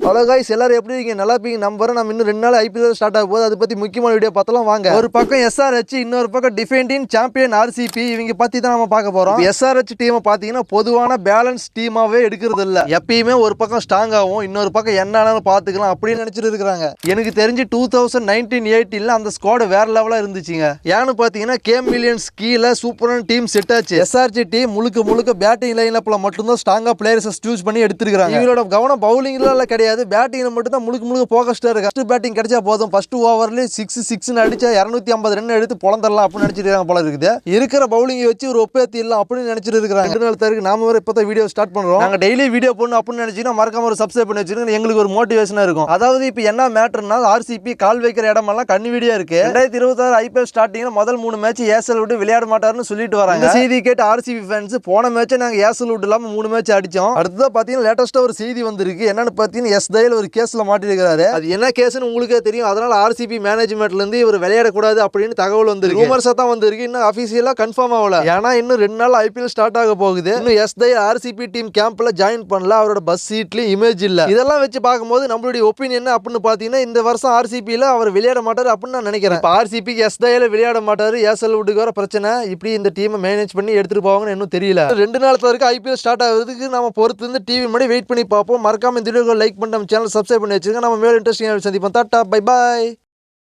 Hello guys எல்லாரும் எப்படி இருக்கீங்க? நல்லா இருப்பீங்க நம்புறேன். நம்ம இன்னும் 2 நாள் ஐபிஎல் ஸ்டார்ட் ஆக போகுது. அதை பத்தி முக்கியமான வீடியோ பார்த்தலாம் வாங்க. ஒரு பக்கம் எஸ்ஆர்ஹெச், இன்னொரு பக்கம் டிஃபெண்டிங் சாம்பியன் ஆர்சிபி. இவங்க பத்தி தான் நம்ம பார்க்க போறோம். எஸ்ஆர்ஹெச் டீமை பாத்தீங்கன்னா பொதுவான பேலன்ஸ் டீமாவே எடுக்கிறது இல்ல. எப்பயுமே ஒரு பக்கம் ஸ்ட்ராங் ஆகும், இன்னொரு பக்கம் என்ன ஆனாலும் பாத்துக்கலாம் அப்படின்னு நினைச்சிட்டு இருக்காங்க. எனக்கு தெரிஞ்சு 2019-18 அந்த ஸ்குவாட் வேற லெவலா இருந்துச்சுங்க. ஏன்னு பாத்தீங்கன்னா கேம் மில்லியன்ஸ் கீழே சூப்பரான டீம் செட் ஆச்சு. எஸ்ஆர்ஹெச் டீம் முழுக்க பேட்டிங் லைனப்ல மட்டும்தான் ஸ்ட்ராங்கா பிளேயர்ஸ் சூஸ் பண்ணி எடுத்துருக்காங்க. இவங்களோட கவனம் பவுலிங்ல கிடையாது, பேட்டிங்ல மட்டும் தான் முழுக்க போக்கஸ்டா இருக்கு. ஃபர்ஸ்ட் பேட்டிங் கிடைச்சா போதும், ஃபர்ஸ்ட் ஓவர்ல 6 அடிச்சா 250 ரன் எடுத்து பொளந்தரலாம் அப்படின்னு நினைச்சிருக்காங்க போல இருக்குது. இருக்கிற பவுலிங் வச்சு ஒரு ஒப்பேத்தி இல்ல அப்படின்னு நினைச்சிட்டு இருக்காங்க. 2 நாள் தருக்கு நாம வேற இப்பதான் வீடியோ ஸ்டார்ட் பண்றோம். நாங்க டெய்லி வீடியோ போடணும் அப்படின்னு நினைச்சீங்கன்னா மறக்காம ஒரு சப்ஸ்கிரைப் பண்ணி வச்சிருங்க, எங்களுக்கு ஒரு மோட்டிவேஷனா இருக்கும். அதாவது இப்போ என்ன மேட்டர்னா ஆர்சிபி கால் வைக்கிற இடமெல்லாம் கண்ணி வீடியா இருக்கு. 2026 ஐபிஎல் ஸ்டார்டிங்ல முதல் 3 மேட்ச் ஏசல் விட்டு விளையாட மாட்டாருன்னு சொல்லிட்டு வராங்க. இந்த செய்தி கேட்டு ஆர்சிபி ஃபேன்ஸ் போன மேட்ச் நாங்க ஏசல் விட்டு இல்லாம 3 மேட்ச் அடிச்சோம். அடுத்ததான் பாத்தீங்கன்னா லேட்டஸ்டா ஒரு செய்தி வந்திருக்கு. என்னன்னு பாத்தீங்கன்னா எஸ் தயல் ஒரு கேஸ்ல மாட்டிருக்காரு. அது என்ன கேஸ்னு உங்களுக்கே தெரியும். அதனால ஆர்சிபி மேனேஜ்மெண்ட்ல இருந்து இவர் விளையாடக்கூடாது அப்படின்னு தகவல் வந்திருக்கு. ரூமர்ஸா தான் வந்திருக்கு, இன்னும் அபிஷியலா கன்ஃபார்ம் ஆகல. ஏன்னா இன்னும் 2 நாள் ஐபிஎல் ஸ்டார்ட் ஆக போகுது. இன்னும் எஸ் தயல் ஆர்சிபி டீம் கேம்ப்ல ஜாயின் பண்ணல. அவரோட பஸ் சீட்லயும் இமேஜ் இல்ல. இதெல்லாம் வச்சு பார்க்கும்போது நம்மளுடைய ஒப்பீனியன் அப்படின்னு பாத்தீங்கன்னா இந்த வருஷம் ஆர்சிபில அவர் விளையாட மாட்டாரு அப்படின்னு நான் நினைக்கிறேன். ஆர்சிபிக்கு எஸ் தயல் விளையாட மாட்டாரு, ஏசல் விட்டுக்கு வர பிரச்சனை, இப்படி இந்த டீமை மேனேஜ் பண்ணி எடுத்துட்டு போவாங்கன்னு இன்னும் தெரியல. 2 நாள் வரைக்கும் ஐபிஎல் ஸ்டார்ட் ஆகுறதுக்கு நம்ம பொறுத்து இருந்து டிவி முன்னாடி வெயிட் பண்ணி பார்ப்போம். மறக்காம இந்த வீடியோக்கு லைக் பண்ணி நம்ம சேனல் சப்ஸ்கிரைப் பண்ணி வச்சிருங்க. நம்ம மேல இன்ட்ரெஸ்டிங்காக சந்திப்போம். Tata bye bye.